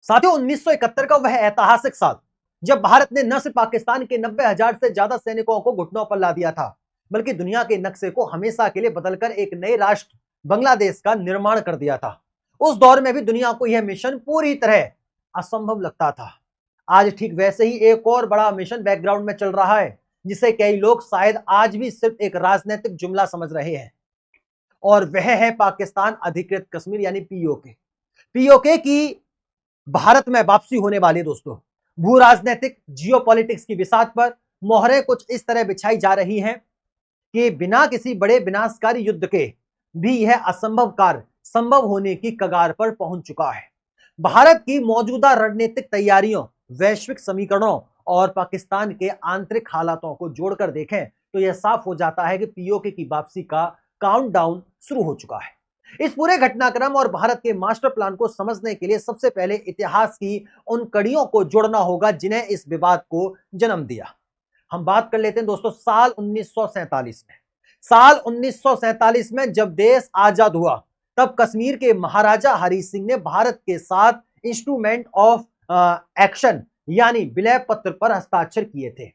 साथियों, 1971 का वह ऐतिहासिक साल जब भारत ने न सिर्फ पाकिस्तान के 90,000 से ज्यादा सैनिकों को घुटनों पर ला दिया था, बल्कि दुनिया के नक्शे को हमेशा के लिए बदलकर एक नए राष्ट्र बांग्लादेश का निर्माण कर दिया था। उस दौर में भी दुनिया को यह मिशन पूरी तरह असंभव लगता था। आज ठीक वैसे ही एक और बड़ा मिशन बैकग्राउंड में चल रहा है, जिसे कई लोग शायद आज भी सिर्फ एक राजनीतिक जुमला समझ रहे हैं, और वह है पाकिस्तान अधिकृत कश्मीर यानी पीओके। पीओके की भारत में वापसी होने वाली। दोस्तों, भू राजनीतिक जियोपॉलिटिक्स की बिसात पर मोहरें कुछ इस तरह बिछाई जा रही हैं कि बिना किसी बड़े विनाशकारी युद्ध के भी यह असंभव कार्य संभव होने की कगार पर पहुंच चुका है। भारत की मौजूदा रणनीतिक तैयारियों, वैश्विक समीकरणों और पाकिस्तान के आंतरिक हालातों को जोड़कर देखें तो यह साफ हो जाता है कि पीओके की वापसी का काउंटडाउन शुरू हो चुका है। इस पूरे घटनाक्रम और भारत के मास्टर प्लान को समझने के लिए सबसे पहले इतिहास की उन कड़ियों को जोड़ना होगा जिन्हें इस विवाद को जन्म दिया। हम बात कर लेते हैं दोस्तों साल 1947 में। साल 1947 में जब देश आजाद हुआ, तब कश्मीर के महाराजा हरि सिंह ने भारत के साथ इंस्ट्रूमेंट ऑफ एक्शन यानी विलय पत्र पर हस्ताक्षर किए थे।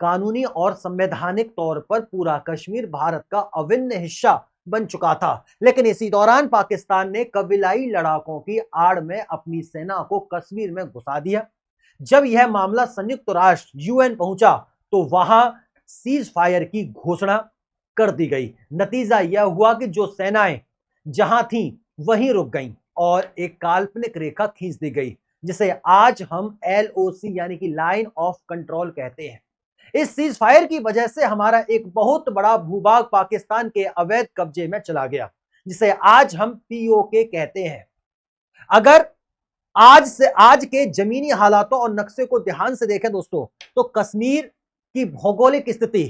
कानूनी और संवैधानिक तौर पर पूरा कश्मीर भारत का अभिन्न हिस्सा बन चुका था, लेकिन इसी दौरान पाकिस्तान ने कबीलाई लड़ाकों की आड़ में अपनी सेना को कश्मीर में घुसा दिया। जब यह मामला संयुक्त राष्ट्र यूएन पहुंचा तो वहां सीज फायर की घोषणा कर दी गई। नतीजा यह हुआ कि जो सेनाएं जहां थीं वहीं रुक गईं और एक काल्पनिक रेखा खींच दी गई, जिसे आज हम LOC यानी कि लाइन ऑफ कंट्रोल कहते हैं। इस सीज फायर की वजह से हमारा एक बहुत बड़ा भूभाग पाकिस्तान के अवैध कब्जे में चला गया, जिसे आज हम पीओके कहते हैं। अगर आज के जमीनी हालातों और नक्शे को ध्यान से देखें दोस्तों, तो कश्मीर की भौगोलिक स्थिति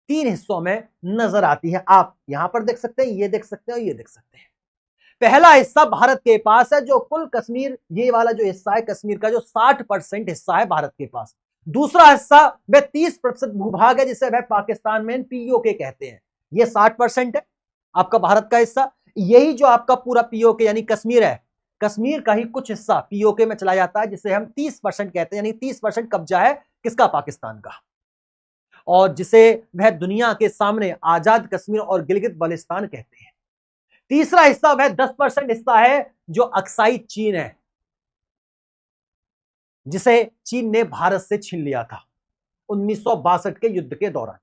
3 हिस्सों में नजर आती है। आप यहां पर देख सकते हैं, ये देख सकते हैं और ये देख सकते हैं। पहला हिस्सा भारत के पास है, जो कुल कश्मीर, ये वाला जो हिस्सा है कश्मीर का, जो 60% हिस्सा है भारत के पास। दूसरा हिस्सा वह 30% भूभाग है, जिसे वह पाकिस्तान में पीओके कहते हैं। ये 60% है आपका भारत का हिस्सा। यही जो आपका पूरा पीओके यानी कश्मीर है, कश्मीर का ही कुछ हिस्सा पीओके में चला जाता है, जिसे हम 30% कहते हैं, यानी 30% कब्जा है किसका? पाकिस्तान का, और जिसे वह दुनिया के सामने आजाद कश्मीर और गिलगित बल्तिस्तान कहते हैं। तीसरा हिस्सा वह 10% हिस्सा है जो अक्साई चीन है, जिसे चीन ने भारत से छीन लिया था 1962 के युद्ध के दौरान।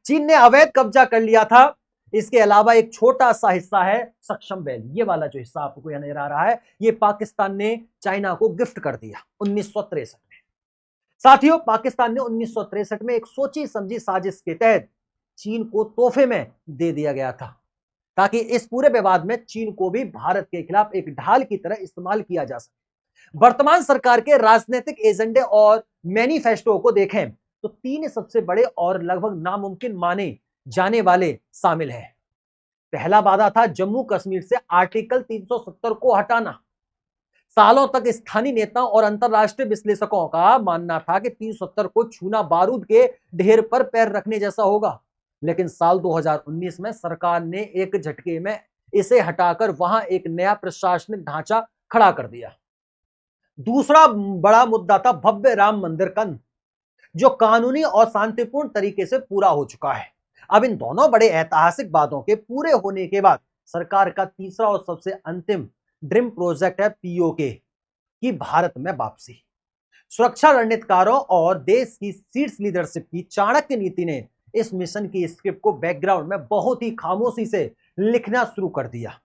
चीन ने अवैध कब्जा कर लिया था। इसके अलावा एक छोटा सा हिस्सा है सक्षम वैली, ये वाला जो हिस्सा आपको यहां नजर आ रहा है, ये पाकिस्तान ने चाइना को गिफ्ट कर दिया 1963 में। साथियों, पाकिस्तान ने 1963 में एक सोची समझी साजिश के तहत चीन को तोहफे में दे दिया गया था, ताकि इस पूरे विवाद में चीन को भी भारत के खिलाफ एक ढाल की तरह इस्तेमाल किया जा सके। वर्तमान सरकार के राजनीतिक एजेंडे और मैनिफेस्टो को देखें तो 3 सबसे बड़े और लगभग नामुमकिन माने जाने वाले शामिल हैं। पहला वादा था जम्मू कश्मीर से आर्टिकल 370 को हटाना। सालों तक स्थानीय नेताओं और अंतरराष्ट्रीय विश्लेषकों का मानना था कि 370 को छूना बारूद के ढेर पर पैर रखने जैसा होगा, लेकिन साल 2019 में सरकार ने एक झटके में इसे हटाकर वहां एक नया प्रशासनिक ढांचा खड़ा कर दिया। दूसरा बड़ा मुद्दा था भव्य राम मंदिर का, जो कानूनी और शांतिपूर्ण तरीके से पूरा हो चुका है। अब इन दोनों बड़े ऐतिहासिक वादों के पूरे होने के बाद सरकार का तीसरा और सबसे अंतिम ड्रीम प्रोजेक्ट है पीओके की भारत में वापसी। सुरक्षा रणनीतिकारों और देश की शीर्ष लीडरशिप की चाणक्य नीति ने इस मिशन की स्क्रिप्ट को बैकग्राउंड में बहुत ही खामोशी से लिखना शुरू कर दिया।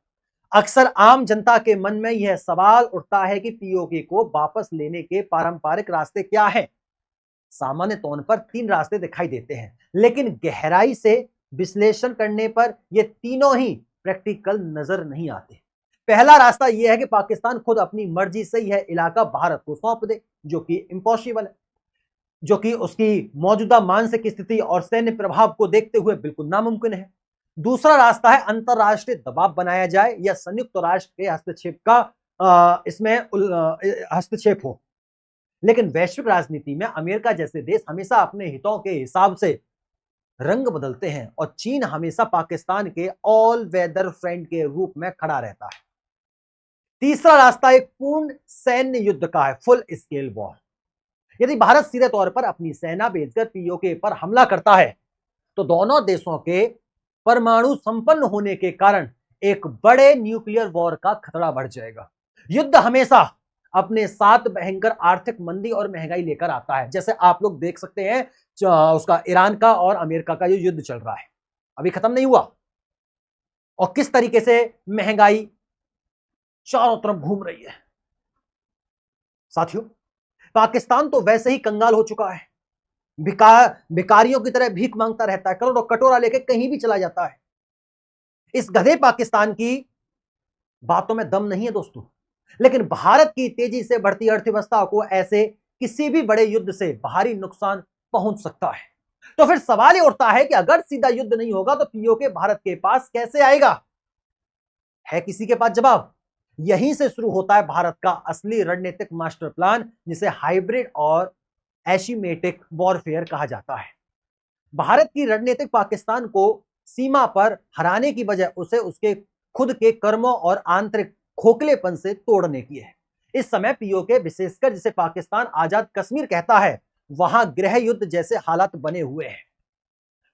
अक्सर आम जनता के मन में यह सवाल उठता है कि पीओके को वापस लेने के पारंपरिक रास्ते क्या हैं? सामान्य तौर पर 3 रास्ते दिखाई देते हैं, लेकिन गहराई से विश्लेषण करने पर ये तीनों ही प्रैक्टिकल नजर नहीं आते। पहला रास्ता यह है कि पाकिस्तान खुद अपनी मर्जी से यह इलाका भारत को सौंप दे, जो कि इम्पॉसिबल है, जो कि उसकी मौजूदा मानसिक स्थिति और सैन्य प्रभाव को देखते हुए बिल्कुल नामुमकिन है। दूसरा रास्ता है अंतरराष्ट्रीय दबाव बनाया जाए या संयुक्त राष्ट्र के हस्तक्षेप का इसमें हस्तक्षेप हो। लेकिन वैश्विक राजनीति में अमेरिका जैसे देश हमेशा अपने हितों के हिसाब से रंग बदलते हैं, और चीन हमेशा पाकिस्तान के ऑल वेदर फ्रेंड के रूप में खड़ा रहता है। तीसरा रास्ता एक पूर्ण सैन्य युद्ध का है, फुल स्केल वॉर। यदि भारत सीधे तौर पर अपनी सेना भेजकर पीओके पर हमला करता है तो दोनों देशों के परमाणु संपन्न होने के कारण एक बड़े न्यूक्लियर वॉर का खतरा बढ़ जाएगा। युद्ध हमेशा अपने साथ भयंकर आर्थिक मंदी और महंगाई लेकर आता है। जैसे आप लोग देख सकते हैं उसका ईरान का और अमेरिका का जो युद्ध चल रहा है, अभी खत्म नहीं हुआ, और किस तरीके से महंगाई चारों तरफ घूम रही है। साथियों, पाकिस्तान तो वैसे ही कंगाल हो चुका है, भिकारियों की तरह भीख मांगता रहता है, करोड़ों कटोरा लेके कहीं भी चला जाता है। इस गधे पाकिस्तान की बातों में दम नहीं है दोस्तों, लेकिन भारत की तेजी से बढ़ती अर्थव्यवस्था को ऐसे किसी भी बड़े युद्ध से भारी नुकसान पहुंच सकता है। तो फिर सवाल ये उठता है कि अगर सीधा युद्ध नहीं होगा तो पीओके भारत के पास कैसे आएगा? है किसी के पास जवाब? यहीं से शुरू होता है भारत का असली रणनीतिक मास्टर प्लान, जिसे हाइब्रिड और एशिमेटिक वॉरफेयर कहा जाता है। भारत की रणनीतिक पाकिस्तान को सीमा पर हराने की बजाय उसे उसके खुद के कर्मों और आंतरिक खोखलेपन से तोड़ने की है। इस समय पीओके, विशेषकर जिसे पाकिस्तान आजाद कश्मीर कहता है, वहां गृह युद्ध जैसे हालात बने हुए हैं।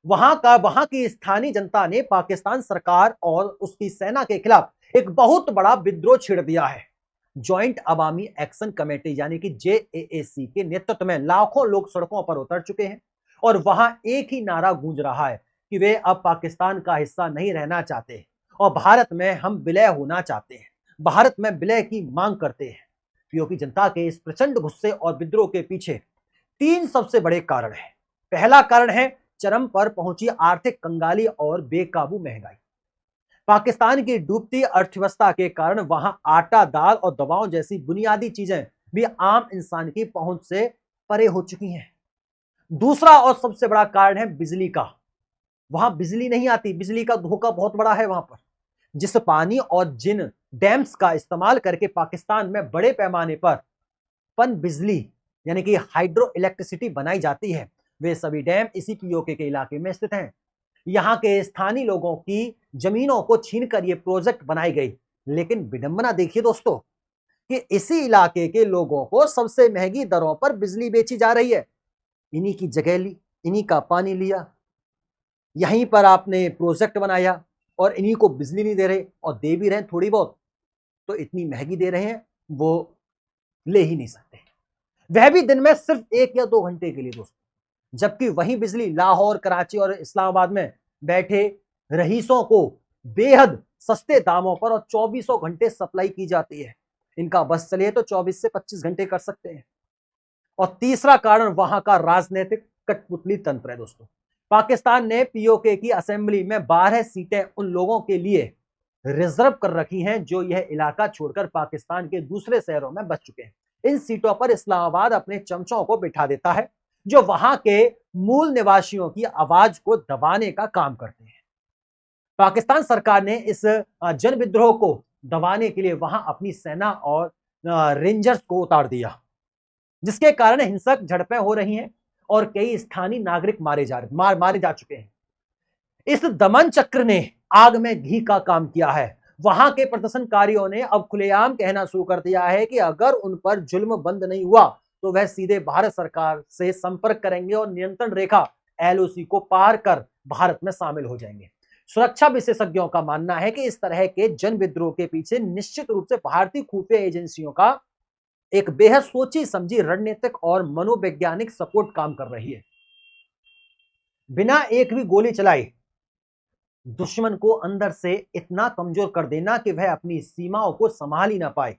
वहां की स्थानीय जनता ने पाकिस्तान सरकार और उसकी सेना के खिलाफ एक बहुत बड़ा विद्रोह छेड़ दिया है। ज्वाइंट अवामी एक्शन कमेटी यानी कि जेएएसी के नेतृत्व में लाखों लोग सड़कों पर उतर चुके हैं और वहां एक ही नारा गूंज रहा है कि वे अब पाकिस्तान का हिस्सा नहीं रहना चाहते और भारत में हम विलय होना चाहते हैं, भारत में विलय की मांग करते हैं। पीओके जनता के इस प्रचंड गुस्से और विद्रोह के पीछे तीन सबसे बड़े कारण हैं। पहला कारण है चरम पर पहुंची आर्थिक कंगाली और बेकाबू महंगाई। पाकिस्तान की डूबती अर्थव्यवस्था के कारण वहां आटा, दाल और दवाओं जैसी बुनियादी चीजें भी आम इंसान की पहुंच से परे हो चुकी हैं। दूसरा और सबसे बड़ा कारण है बिजली का। वहां बिजली नहीं आती, बिजली का धोखा बहुत बड़ा है वहां पर। जिस पानी और जिन डैम्स का इस्तेमाल करके पाकिस्तान में बड़े पैमाने पर पन बिजली यानी कि हाइड्रो इलेक्ट्रिसिटी बनाई जाती है, वे सभी डैम इसी पीओके के इलाके में स्थित हैं। यहाँ के स्थानीय लोगों की जमीनों को छीनकर ये प्रोजेक्ट बनाई गई, लेकिन विडंबना देखिए दोस्तों कि इसी इलाके के लोगों को सबसे महंगी दरों पर बिजली बेची जा रही है। इन्हीं की जगह ली, इन्हीं का पानी लिया, यहीं पर आपने प्रोजेक्ट बनाया और इन्हीं को बिजली नहीं दे रहे, और दे भी रहे हैं थोड़ी बहुत, तो इतनी महंगी दे रहे हैं वो ले ही नहीं सकते, वह भी दिन में सिर्फ 1 या 2 घंटे के लिए दोस्तों। जबकि वही बिजली लाहौर, कराची और इस्लामाबाद में बैठे रईसों को बेहद सस्ते दामों पर और 24 घंटे सप्लाई की जाती है। इनका बस चले तो 24 से 25 घंटे कर सकते हैं। और तीसरा कारण वहां का राजनीतिक कठपुतली तंत्र है दोस्तों। पाकिस्तान ने पीओके की असेंबली में 12 सीटें उन लोगों के लिए रिजर्व कर रखी हैं जो यह इलाका छोड़कर पाकिस्तान के दूसरे शहरों में बस चुके हैं। इन सीटों पर इस्लामाबाद अपने चमचों को बिठा देता है जो वहां के मूल निवासियों की आवाज को दबाने का काम करते हैं। पाकिस्तान सरकार ने इस जन विद्रोह को दबाने के लिए वहां अपनी सेना और रेंजर्स को उतार दिया, जिसके कारण हिंसक झड़पें हो रही हैं और कई स्थानीय नागरिक मारे जा चुके हैं। इस दमन चक्र ने आग में घी का काम किया है। वहां के प्रदर्शनकारियों ने अब खुलेआम कहना शुरू कर दिया है कि अगर उन पर जुल्म बंद नहीं हुआ तो वह सीधे भारत सरकार से संपर्क करेंगे और नियंत्रण रेखा एलओसी को पार कर भारत में शामिल हो जाएंगे। सुरक्षा विशेषज्ञों का मानना है कि इस तरह के जन विद्रोह के पीछे निश्चित रूप से भारतीय खुफिया एजेंसियों का एक बेहद सोची समझी रणनीतिक और मनोवैज्ञानिक सपोर्ट काम कर रही है। बिना एक भी गोली चलाए दुश्मन को अंदर से इतना कमजोर कर देना कि वह अपनी सीमाओं को संभाल ही ना पाए,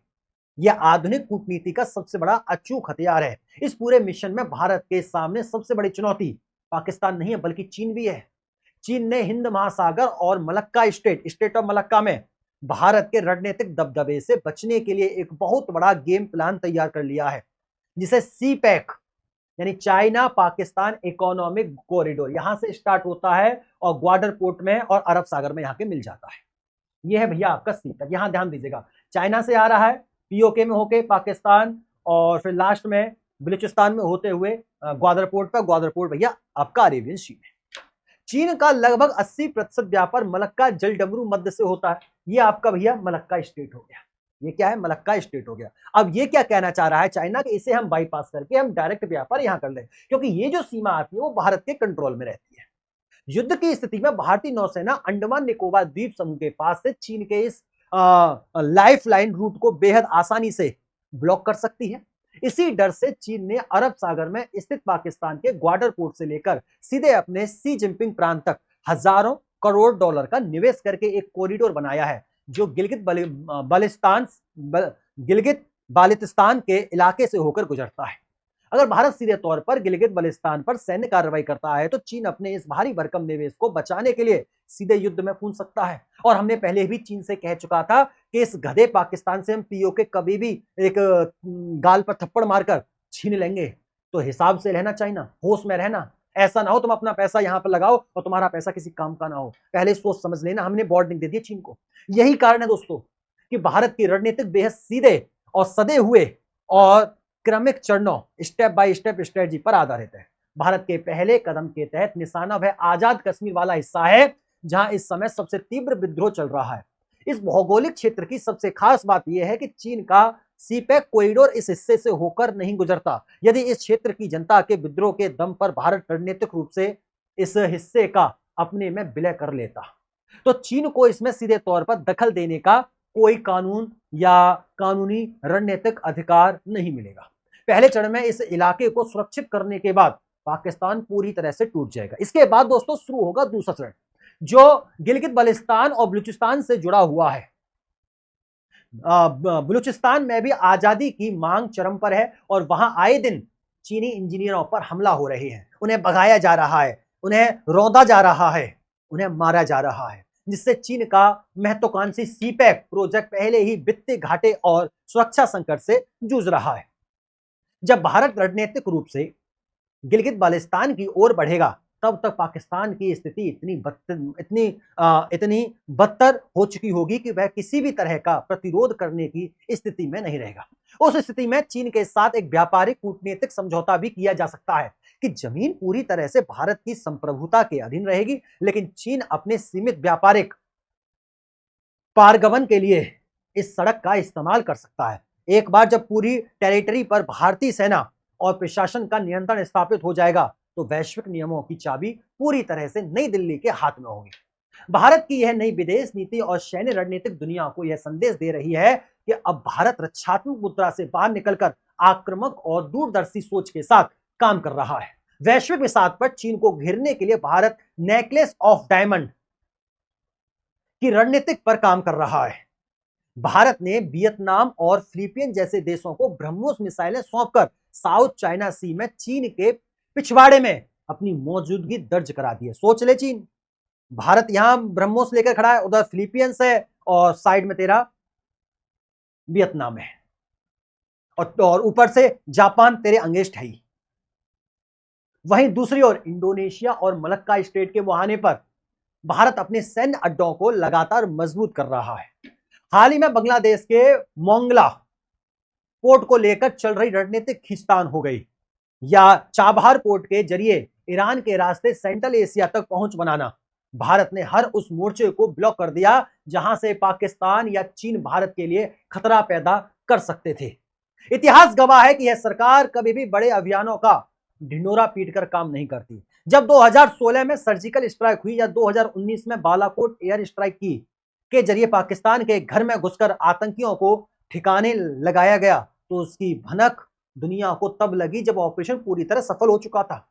यह आधुनिक कूटनीति का सबसे बड़ा अचूक हथियार है। इस पूरे मिशन में भारत के सामने सबसे बड़ी चुनौती पाकिस्तान नहीं है बल्कि चीन भी है। चीन ने हिंद महासागर और मलक्का स्टेट ऑफ मलक्का में भारत के रणनीतिक दबदबे से बचने के लिए एक बहुत बड़ा गेम प्लान तैयार कर लिया है, जिसे सी पैक यानी चाइना पाकिस्तान इकोनॉमिक कॉरिडोर यहां से स्टार्ट होता है और ग्वाडर पोर्ट में और अरब सागर में यहां के मिल जाता है। यह है भैया आपका सी पैक। यहां ध्यान दीजिएगा, चाइना से आ रहा है, पीओके में होके पाकिस्तान और फिर लास्ट में बलूचिस्तान में होते हुए ग्वादर पोर्ट पर, ग्वादर पोर्ट भैया आपका अरेबियन सी में। चीन का लगभग 80% व्यापार मलक्का जलडमरू मध्य से होता है। ये आपका भैया मलक्का स्टेट हो गया। ये क्या है, मलक्का स्टेट हो गया। अब ये क्या कहना चाह रहा है चाइना कि इसे हम बाईपास करके हम डायरेक्ट व्यापार यहां कर लें, क्योंकि ये जो सीमा आती है वो भारत के कंट्रोल में रहती है। युद्ध की स्थिति में भारतीय नौसेना अंडमान निकोबार द्वीप समूह के पास से चीन के इस लाइफ लाइन रूट को बेहद आसानी से ब्लॉक कर सकती है। इसी डर से चीन ने अरब सागर में स्थित पाकिस्तान के ग्वाडर पोर्ट से लेकर सीधे अपने सी जिनपिंग प्रांत तक हजारों करोड़ डॉलर का निवेश करके एक कॉरिडोर बनाया है, जो गिलगित बाल्टिस्तान के इलाके से होकर गुजरता है। अगर भारत सीधे तौर पर गिलगित बाल्टिस्तान पर सैन्य कार्रवाई करता है तो चीन अपने इस भारी भरकम निवेश को बचाने के लिए सीधे युद्ध में कूद सकता है। और हमने पहले भी चीन से कह चुका था कि इस गधे पाकिस्तान से हम पीओके कभी भी एक गाल पर थप्पड़ मारकर छीन लेंगे। तो हिसाब से रहना चाइना, होश में रहना। ऐसा ना हो तुम अपना पैसा यहां पर लगाओ और तुम्हारा पैसा किसी काम का ना हो, पहले सोच समझ लेना। हमने वार्निंग दे दी चीन को। यही कारण है दोस्तों कि भारत की रणनीतिक बेहद सीधे और सदे हुए और क्रमिक चरणों स्टेप बाय स्टेप स्ट्रेटजी पर आधारित है। भारत के पहले कदम के तहत निशाना वह आजाद कश्मीर वाला हिस्सा है जहां इस समय सबसे तीव्र विद्रोह चल रहा है। इस भौगोलिक क्षेत्र की सबसे खास बात यह है कि चीन का सीपैक कॉरिडोर इस हिस्से से होकर नहीं गुजरता। यदि इस क्षेत्र की जनता के विद्रोह के दम पर भारत रणनीतिक रूप से इस हिस्से का अपने में विलय कर लेता तो चीन को इसमें सीधे तौर पर दखल देने का कोई कानून या कानूनी रणनीतिक अधिकार नहीं मिलेगा। पहले चरण में इस इलाके को सुरक्षित करने के बाद पाकिस्तान पूरी तरह से टूट जाएगा। इसके बाद दोस्तों शुरू होगा दूसरा चरण, जो गिलगित बाल्टिस्तान और बलूचिस्तान से जुड़ा हुआ है। बलूचिस्तान में भी आजादी की मांग चरम पर है और वहां आए दिन चीनी इंजीनियरों पर हमला हो रहे हैं। उन्हें भगाया जा रहा है, उन्हें रौंदा जा रहा है, उन्हें मारा जा रहा है, जिससे चीन का महत्वाकांक्षी सीपैक प्रोजेक्ट पहले ही वित्तीय घाटे और सुरक्षा संकट से जूझ रहा है। जब भारत रणनीतिक रूप से गिलगित बाल्टिस्तान की ओर बढ़ेगा तब तक पाकिस्तान की स्थिति इतनी बदतर हो चुकी होगी कि वह किसी भी तरह का प्रतिरोध करने की स्थिति में नहीं रहेगा। उस स्थिति में चीन के साथ एक व्यापारिक कूटनीतिक समझौता भी किया जा सकता है कि जमीन पूरी तरह से भारत की संप्रभुता के अधीन रहेगी, लेकिन चीन अपने सीमित व्यापारिक पारगमन के लिए इस सड़क का इस्तेमाल कर सकता है। एक बार जब पूरी टेरिटरी पर भारतीय सेना और प्रशासन का नियंत्रण स्थापित हो जाएगा तो वैश्विक नियमों की चाबी पूरी तरह से नई दिल्ली के हाथ में होगी। भारत की यह नई विदेश नीति और सैन्य रणनीतिक दुनिया को यह संदेश दे रही है कि अब भारत रक्षात्मक मुद्रा से बाहर निकलकर आक्रामक और दूरदर्शी सोच के साथ काम कर रहा है। वैश्विक विषाद पर चीन को घेरने के लिए भारत नेकलेस ऑफ डायमंड की रणनीतिक पर काम कर रहा है। भारत ने वियतनाम और फिलीपींस जैसे देशों को ब्रह्मोस मिसाइलें सौंपकर साउथ चाइना सी में चीन के पिछवाड़े में अपनी मौजूदगी दर्ज करा दी है। सोच ले चीन, भारत यहां ब्रह्मोस लेकर खड़ा है, उधर फिलीपींस है और साइड में तेरा वियतनाम है और ऊपर से जापान तेरे अंगेस्ट है ही। वहीं दूसरी ओर इंडोनेशिया और मलक्का स्टेट के मुहाने पर भारत अपने सैन्य अड्डों को लगातार मजबूत कर रहा है। हाल ही में बांग्लादेश के मोंगला पोर्ट को लेकर चल रही रणनीतिक खींचतान हो गई या चाबहार पोर्ट के जरिए ईरान के रास्ते सेंट्रल एशिया तक पहुंच बनाना, भारत ने हर उस मोर्चे को ब्लॉक कर दिया जहां से पाकिस्तान या चीन भारत के लिए खतरा पैदा कर सकते थे। इतिहास गवाह है कि यह सरकार कभी भी बड़े अभियानों का ढिंडोरा पीटकर काम नहीं करती। जब 2016 में सर्जिकल स्ट्राइक हुई या 2019 में बालाकोट एयर स्ट्राइक की के जरिए पाकिस्तान के घर में घुसकर आतंकियों को ठिकाने लगाया गया तो उसकी भनक दुनिया को तब लगी जब ऑपरेशन पूरी तरह सफल हो चुका था।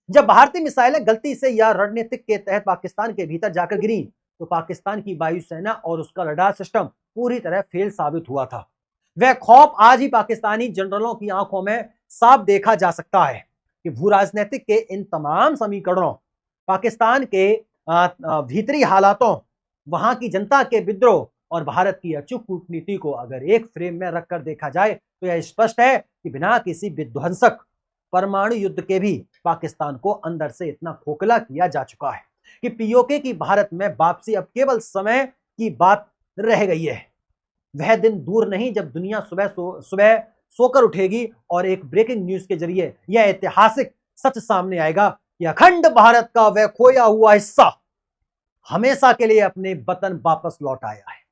जब भारतीय मिसाइलें गलती से या रणनीतिक के तहत पाकिस्तान के भीतर जाकर गिरी तो पाकिस्तान की वायुसेना और उसका रडार सिस्टम पूरी तरह फेल साबित हुआ था। वह खौफ आज ही पाकिस्तानी जनरलों की आंखों में साफ देखा जा सकता है कि भू राजनीतिक के इन तमाम समीकरणों, पाकिस्तान के भीतरी हालातों, वहां की जनता के विद्रोह और भारत की अचूक कूटनीति को अगर एक फ्रेम में रखकर देखा जाए तो यह स्पष्ट है कि बिना किसी विध्वंसक परमाणु युद्ध के भी पाकिस्तान को अंदर से इतना खोखला किया जा चुका है कि पीओके की भारत में वापसी अब केवल समय की बात रह गई है। वह दिन दूर नहीं जब दुनिया सुबह सोकर उठेगी और एक ब्रेकिंग न्यूज के जरिए यह ऐतिहासिक सच सामने आएगा कि अखंड भारत का वह खोया हुआ हिस्सा हमेशा के लिए अपने वतन वापस लौट आया है।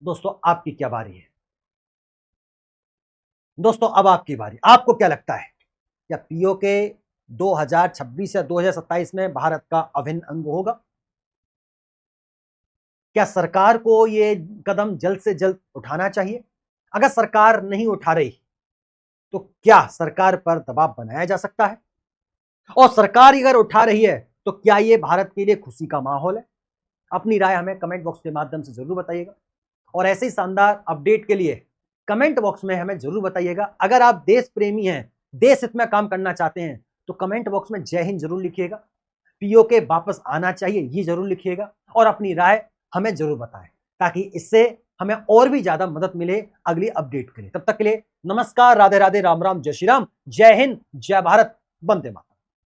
दोस्तों, आपकी क्या बारी है? दोस्तों अब आपकी बारी, आपको क्या लगता है, क्या पीओके 2026 या 2027 में भारत का अभिन्न अंग होगा? क्या सरकार को ये कदम जल्द से जल्द उठाना चाहिए? अगर सरकार नहीं उठा रही तो क्या सरकार पर दबाव बनाया जा सकता है? और सरकार अगर उठा रही है तो क्या ये भारत के लिए खुशी का माहौल है? अपनी राय हमें कमेंट बॉक्स के माध्यम से जरूर बताइएगा और ऐसे ही शानदार अपडेट के लिए कमेंट बॉक्स में हमें जरूर बताइएगा। अगर आप देश प्रेमी हैं, देश हित में काम करना चाहते हैं तो कमेंट बॉक्स में जय हिंद जरूर लिखिएगा, पीओके वापस आना चाहिए ये जरूर लिखिएगा और अपनी राय हमें जरूर बताएं ताकि इससे हमें और भी ज्यादा मदद मिले अगली अपडेट के लिए। तब तक के लिए नमस्कार, राधे राधे, राम राम, जय श्री राम, जय हिंद, जय भारत, वंदे मातरम।